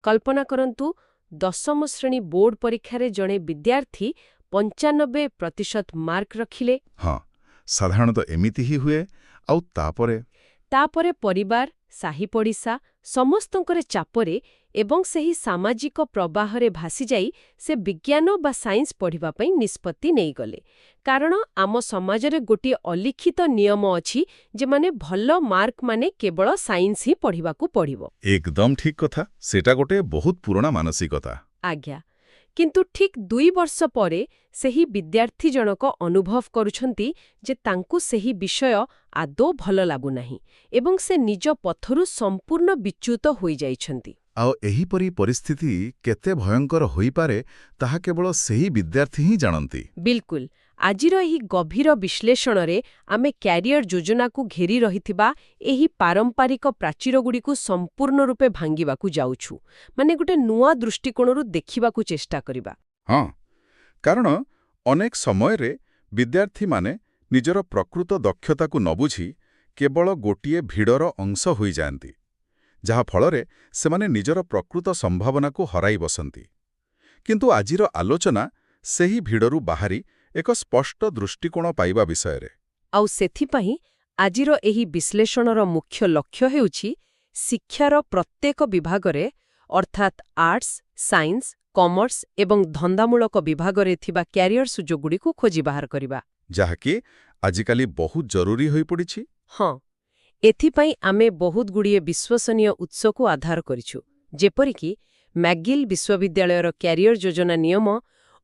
କଳ୍ପନା କରନ୍ତୁ 10ମ ଶ୍ରେଣୀ ବୋର୍ଡ ପରୀକ୍ଷାରେ ଜଣେ ବିଦ୍ୟାର୍ଥୀ 95% ମାର୍କ ରଖିଲେ। ହଁ, ସାଧାରଣତଃ ଏମିତି ହିଁ ହୁଏ। ଆଉ ତାପରେ ପରିବାର, ସାହି ପଡ଼ିଶା ସମସ୍ତଙ୍କର ଚାପରେ ଏବଂ ସେହି ସାମାଜିକ ପ୍ରବାହରେ ଭାସିଯାଇ ସେ ବିଜ୍ଞାନ ବା ସାଇନ୍ସ ପଢ଼ିବା ପାଇଁ ନିଷ୍ପତ୍ତି ନେଇଗଲେ। କାରଣ ଆମ ସମାଜରେ ଗୋଟିଏ ଅଲିଖିତ ନିୟମ ଅଛି ଯେ ଭଲ ମାର୍କ ମାନେ କେବଳ ସାଇନ୍ସ ହିଁ ପଢ଼ିବାକୁ ପଡ଼ିବ। ଏକଦମ ଠିକ୍ କଥା। ସେଟା ଗୋଟେ ବହୁତ ପୁରୁଣା ମାନସିକତା। ଆଜ୍ଞା, କିନ୍ତୁ ଠିକ୍ 2 ବର୍ଷ ପରେ ସେହି ବିଦ୍ୟାର୍ଥୀ ଜଣକ ଅନୁଭବ କରୁଛନ୍ତି ଯେ ତାଙ୍କୁ ସେହି ବିଷୟ ଆଦୌ ଭଲ ଲାଗୁନାହିଁ ଏବଂ ସେ ନିଜ ପଥରୁ ସମ୍ପୂର୍ଣ୍ଣ ବିଚ୍ୟୁତ ହୋଇଯାଇଛନ୍ତି। ଆଉ ଏହିପରି ପରିସ୍ଥିତି କେତେ ଭୟଙ୍କର ହୋଇପାରେ ତାହା କେବଳ ସେହି ବିଦ୍ୟାର୍ଥୀ ହିଁ ଜାଣନ୍ତି। ବିଲକୁଲ। ଆଜିର ଏହି ଗଭୀର ବିଶ୍ଳେଷଣରେ ଆମେ କ୍ୟାରିୟର ଯୋଜନାକୁ ଘେରି ରହିଥିବା ଏହି ପାରମ୍ପରିକ ପ୍ରାଚୀରଗୁଡ଼ିକୁ ସମ୍ପୂର୍ଣ୍ଣ ରୂପେ ଭାଙ୍ଗିବାକୁ ଯାଉଛୁ। ଗୋଟେ ନୂଆ ଦୃଷ୍ଟିକୋଣରୁ ଦେଖିବାକୁ ଚେଷ୍ଟା କରିବା। ହଁ, କାରଣ ଅନେକ ସମୟରେ ବିଦ୍ୟାର୍ଥୀମାନେ ନିଜର ପ୍ରକୃତ ଦକ୍ଷତାକୁ ନ ବୁଝି କେବଳ ଗୋଟିଏ ଭିଡ଼ର ଅଂଶ ହୋଇଯାଆନ୍ତି, ଯାହାଫଳରେ ସେମାନେ ନିଜର ପ୍ରକୃତ ସମ୍ଭାବନାକୁ ହରାଇ ବସନ୍ତି। କିନ୍ତୁ ଆଜିର ଆଲୋଚନା ସେହି ଭିଡ଼ରୁ ବାହାରି ଏକ ସ୍ପଷ୍ଟ ଦୃଷ୍ଟିକୋଣ ପାଇବା ବିଷୟରେ। ଆଉ ସେଥିପାଇଁ ଆଜିର ଏହି ବିଶ୍ଳେଷଣର ମୁଖ୍ୟ ଲକ୍ଷ୍ୟ ହେଉଛି ଶିକ୍ଷାର ପ୍ରତ୍ୟେକ ବିଭାଗରେ, ଅର୍ଥାତ୍ ଆର୍ଟସ୍, ସାଇନ୍ସ, କମର୍ସ ଏବଂ ଧନ୍ଦାମୂଳକ ବିଭାଗରେ ଥିବା କ୍ୟାରିୟର ସୁଯୋଗଗୁଡ଼ିକୁ ଖୋଜି ବାହାର କରିବା, ଯାହାକି ଆଜିକାଲି ବହୁତ ଜରୁରୀ ହୋଇପଡ଼ିଛି। ହଁ, ଏଥିପାଇଁ ଆମେ ବହୁତଗୁଡ଼ିଏ ବିଶ୍ୱସନୀୟ ଉତ୍ସକୁ ଆଧାର କରିଛୁ, ଯେପରିକି ମ୍ୟାଗିଲ୍ ବିଶ୍ୱବିଦ୍ୟାଳୟର କ୍ୟାରିୟର ଯୋଜନା ନିୟମ,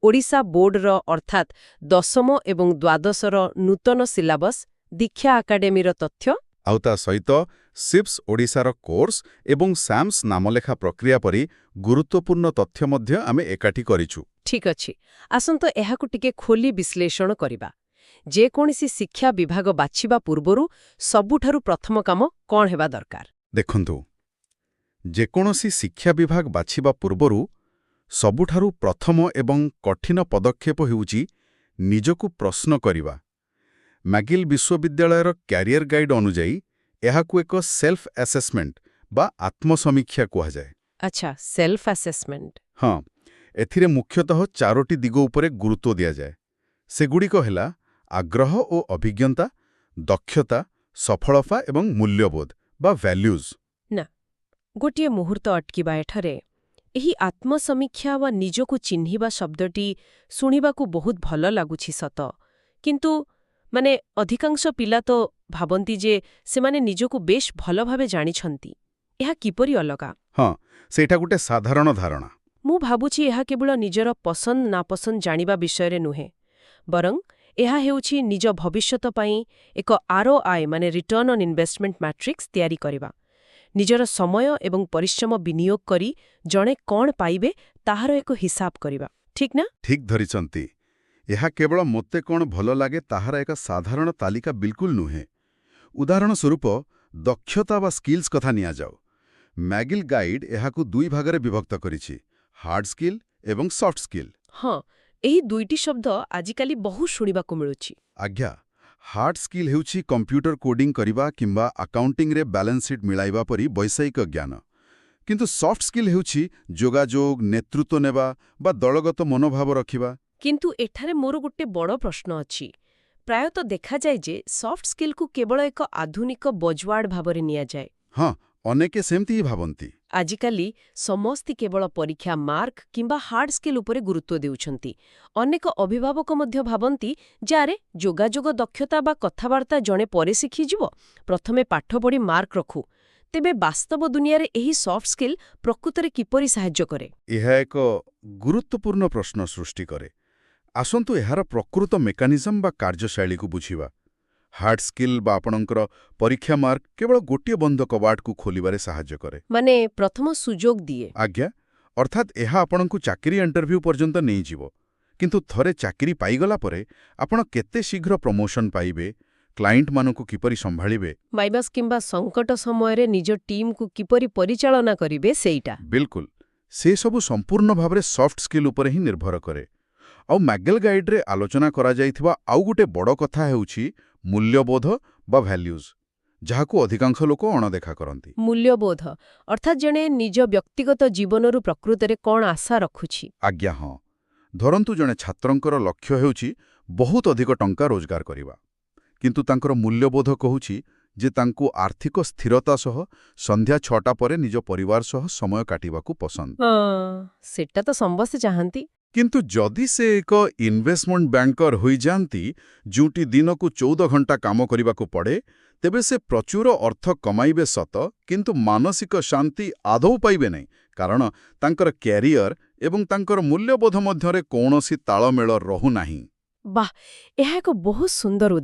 ଓଡ଼ିଶା ବୋର୍ଡର ଅର୍ଥାତ୍ 10ମ ଏବଂ ଦ୍ୱାଦଶର ନୂତନ ସିଲାବସ୍, ଦୀକ୍ଷା ଆକାଡେମୀର ତଥ୍ୟ, ଆଉ ତା ସହିତ ସିପ୍ସ ଓଡ଼ିଶାର କୋର୍ସ ଏବଂ ସାମ୍ସ ନାମଲେଖା ପ୍ରକ୍ରିୟା ପରି ଗୁରୁତ୍ୱପୂର୍ଣ୍ଣ ତଥ୍ୟ ମଧ୍ୟ ଆମେ ଏକାଠି କରିଛୁ। ଠିକ୍ ଅଛି, ଆସନ୍ତୁ ଏହାକୁ ଟିକେ ଖୋଲି ବିଶ୍ଳେଷଣ କରିବା। ଯେକୌଣସି ଶିକ୍ଷା ବିଭାଗ ବାଛିବା ପୂର୍ବରୁ ସବୁଠାରୁ ପ୍ରଥମ କାମ କ'ଣ ହେବା ଦରକାର? ଦେଖନ୍ତୁ, ଯେକୌଣସି ଶିକ୍ଷା ବିଭାଗ ବାଛିବା ପୂର୍ବରୁ ସବୁଠାରୁ ପ୍ରଥମ ଏବଂ କଠିନ ପଦକ୍ଷେପ ହେଉଛି ନିଜକୁ ପ୍ରଶ୍ନ କରିବା। ମ୍ୟାଗିଲ୍ ବିଶ୍ୱବିଦ୍ୟାଳୟର କ୍ୟାରିୟର ଗାଇଡ୍ ଅନୁଯାୟୀ ଏହାକୁ ଏକ ସେଲ୍ଫ ଆସେସମେଣ୍ଟ ବା ଆତ୍ମସମୀକ୍ଷା କୁହାଯାଏ। ଆଚ୍ଛା, ସେଲ୍ଫ ଆସେସମେଣ୍ଟ। ହଁ, ଏଥିରେ ମୁଖ୍ୟତଃ 4ଟି ଦିଗ ଉପରେ ଗୁରୁତ୍ୱ ଦିଆଯାଏ। ସେଗୁଡ଼ିକ ହେଲା ଆଗ୍ରହ ଓ ଅଭିଜ୍ଞତା, ଦକ୍ଷତା, ସଫଳତା ଏବଂ ମୂଲ୍ୟବୋଧ ବା ଭ୍ୟାଲ୍ୟୁଜ୍। ନା, ଗୋଟିଏ ମୁହୂର୍ତ୍ତ ଅଟକିବା ଏଠାରେ। ଏହି ଆତ୍ମସମୀକ୍ଷା ବା ନିଜକୁ ଚିହ୍ନିବା ଶବ୍ଦଟି ଶୁଣିବାକୁ ବହୁତ ଭଲ ଲାଗୁଛି ସତ, କିନ୍ତୁ ଅଧିକାଂଶ ପିଲା ତ ଭାବନ୍ତି ଯେ ସେମାନେ ନିଜକୁ ବେଶ୍ ଭଲ ଭାବେ ଜାଣିଛନ୍ତି। ଏହା କିପରି ଅଲଗା? ହଁ, ସେଇଟା ଗୋଟେ ସାଧାରଣ ଧାରଣା। ମୁଁ ଭାବୁଛି ଏହା କେବଳ ନିଜର ପସନ୍ଦ ନାପସନ୍ଦ ଜାଣିବା ବିଷୟରେ ନୁହେଁ, ବରଂ ଏହା ହେଉଛି ନିଜ ଭବିଷ୍ୟତ ପାଇଁ ଏକ ROI return on investment matrix ତିଆରି କରିବା। ନିଜର ସମୟ ଏବଂ ପରିଶ୍ରମ ବିନିଯୋଗ କରି ଜଣେ କ'ଣ ପାଇବେ ତାହାର ଏକ ହିସାବ କରିବା, ଠିକ୍ ନା? ଠିକ୍ ଧରିଛନ୍ତି। ଏହା କେବଳ ମୋତେ କ'ଣ ଭଲ ଲାଗେ ତାହାର ଏକ ସାଧାରଣ ତାଲିକା ବିଲକୁଲ ନୁହେଁ। ଉଦାହରଣ ସ୍ୱରୂପ ଦକ୍ଷତା ବା ସ୍କିଲ୍ସ କଥା ନିଆଯାଉ। ମ୍ୟାଗିଲ୍ ଗାଇଡ୍ ଏହାକୁ 2 ଭାଗରେ ବିଭକ୍ତ କରିଛି, ହାର୍ଡ ସ୍କିଲ୍ ଏବଂ ସଫ୍ଟ ସ୍କିଲ୍। ହଁ, ଏହି 2ଟି ଶବ୍ଦ ଆଜିକାଲି ବହୁ ଶୁଣିବାକୁ ମିଳୁଛି। ଆଜ୍ଞା, ହାର୍ଡ ସ୍କିଲ୍ ହେଉଛି କମ୍ପ୍ୟୁଟର କୋଡିଂ କରିବା କିମ୍ବା ଆକାଉଣ୍ଟିଂରେ ବାଲାନ୍ସ ସିଟ୍ ମିଳାଇବା ପରି ବୈଷୟିକ ଜ୍ଞାନ। କିନ୍ତୁ ସଫ୍ଟ ସ୍କିଲ୍ ହେଉଛି ଯୋଗାଯୋଗ, ନେତୃତ୍ୱ ନେବା ବା ଦଳଗତ ମନୋଭାବ ରଖିବା। କିନ୍ତୁ ଏଠାରେ ମୋର ଗୋଟେ ବଡ଼ ପ୍ରଶ୍ନ ଅଛି। ପ୍ରାୟତଃ ଦେଖାଯାଏ ଯେ ସଫ୍ଟ ସ୍କିଲ୍କୁ କେବଳ ଏକ ଆଧୁନିକ ବଜୱାର୍ଡ ଭାବରେ ନିଆଯାଏ। ହଁ, ଅନେକେ ସେମିତି ହିଁ ଭାବନ୍ତି। ଆଜିକାଲି ସମସ୍ତେ କେବଳ ପରୀକ୍ଷା ମାର୍କ କିମ୍ବା ହାର୍ଡ ସ୍କିଲ୍ ଉପରେ ଗୁରୁତ୍ୱ ଦେଉଛନ୍ତି। ଅନେକ ଅଭିଭାବକ ମଧ୍ୟ ଭାବନ୍ତି ଯେ ଆରେ ଯୋଗାଯୋଗ ଦକ୍ଷତା ବା କଥାବାର୍ତ୍ତା ଜଣେ ପରେ ଶିଖିଯିବ, ପ୍ରଥମେ ପାଠ ପଢ଼ି ମାର୍କ ରଖୁ। ତେବେ ବାସ୍ତବ ଦୁନିଆରେ ଏହି ସଫ୍ଟ ସ୍କିଲ୍ ପ୍ରକୃତରେ କିପରି ସାହାଯ୍ୟ କରେ? ଏହା ଏକ ଗୁରୁତ୍ୱପୂର୍ଣ୍ଣ ପ୍ରଶ୍ନ ସୃଷ୍ଟି କରେ। ଆସନ୍ତୁ ଏହାର ପ୍ରକୃତ ମେକାନିଜମ୍ ବା କାର୍ଯ୍ୟଶୈଳୀକୁ ବୁଝିବା। ହାର୍ଡ ସ୍କିଲ୍ ବା ଆପଣଙ୍କର ପରୀକ୍ଷା ମାର୍କ କେବଳ ଗୋଟିଏ ବନ୍ଦ କବାଟକୁ ଖୋଲିବାରେ ସାହାଯ୍ୟ କରେ। ପ୍ରଥମ ସୁଯୋଗ ଦିଏ। ଆଜ୍ଞା, ଅର୍ଥାତ୍ ଏହା ଆପଣଙ୍କୁ ଚାକିରି ଇଣ୍ଟରଭ୍ୟୁ ପର୍ଯ୍ୟନ୍ତ ନେଇଯିବ। କିନ୍ତୁ ଥରେ ଚାକିରି ପାଇଗଲା ପରେ ଆପଣ କେତେ ଶୀଘ୍ର ପ୍ରମୋସନ୍ ପାଇବେ, କ୍ଲାଏଣ୍ଟମାନଙ୍କୁ କିପରି ସମ୍ଭାଳିବେ, ମାଇବାସ୍ କିମ୍ବା ସଙ୍କଟ ସମୟରେ ନିଜ ଟିମ୍କୁ କିପରି ପରିଚାଳନା କରିବେ, ସେଇଟା। ବିଲକୁଲ, ସେସବୁ ସମ୍ପୂର୍ଣ୍ଣ ଭାବରେ ସଫ୍ଟ ସ୍କିଲ୍ ଉପରେ ହିଁ ନିର୍ଭର କରେ। ଆଉ ମ୍ୟାଗିଲ୍ ଗାଇଡ୍ରେ ଆଲୋଚନା କରାଯାଇଥିବା ଆଉ ଗୋଟେ ବଡ଼ କଥା ହେଉଛି ମୂଲ୍ୟବୋଧ ବା ଭ୍ୟାଲ୍ୟୁଜ୍, ଯାହାକୁ ଅଧିକାଂଶ ଲୋକ ଅଣଦେଖା କରନ୍ତି। ମୂଲ୍ୟବୋଧ ଅର୍ଥାତ୍ ଜଣେ ନିଜ ବ୍ୟକ୍ତିଗତ ଜୀବନରୁ ପ୍ରକୃତରେ କ'ଣ ଆଶା ରଖୁଛି। ଆଜ୍ଞା ହଁ। ଧରନ୍ତୁ ଜଣେ ଛାତ୍ରଙ୍କର ଲକ୍ଷ୍ୟ ହେଉଛି ବହୁତ ଅଧିକ ଟଙ୍କା ରୋଜଗାର କରିବା, କିନ୍ତୁ ତାଙ୍କର ମୂଲ୍ୟବୋଧ କହୁଛି ଯେ ତାଙ୍କୁ ଆର୍ଥିକ ସ୍ଥିରତା ସହ ସନ୍ଧ୍ୟା 6ଟା ପରେ ନିଜ ପରିବାର ସହ ସମୟ କାଟିବାକୁ ପସନ୍ଦ। ସେଟା ତ ସମସ୍ତେ ଚାହାନ୍ତି। କିନ୍ତୁ ଯଦି ସେ ଏକ ଇନଭେଷ୍ଟମେଣ୍ଟ ବ୍ୟାଙ୍କର ହୋଇଯାଆନ୍ତି, ଯେଉଁଠି ଦିନକୁ 14 ଘଣ୍ଟା କାମ କରିବାକୁ ପଡ଼େ, ତେବେ ସେ ପ୍ରଚୁର ଅର୍ଥ କମାଇବେ ସତ, କିନ୍ତୁ ମାନସିକ ଶାନ୍ତି ଆଦୌ ପାଇବେ ନାହିଁ, କାରଣ ତାଙ୍କର କ୍ୟାରିୟର ଏବଂ ତାଙ୍କର ମୂଲ୍ୟବୋଧ ମଧ୍ୟରେ କୌଣସି ତାଳମେଳ ରହୁନାହିଁ। ବାଃ, ଏହା ଏକ ବହୁତ ସୁନ୍ଦର ଉଦାହରଣ।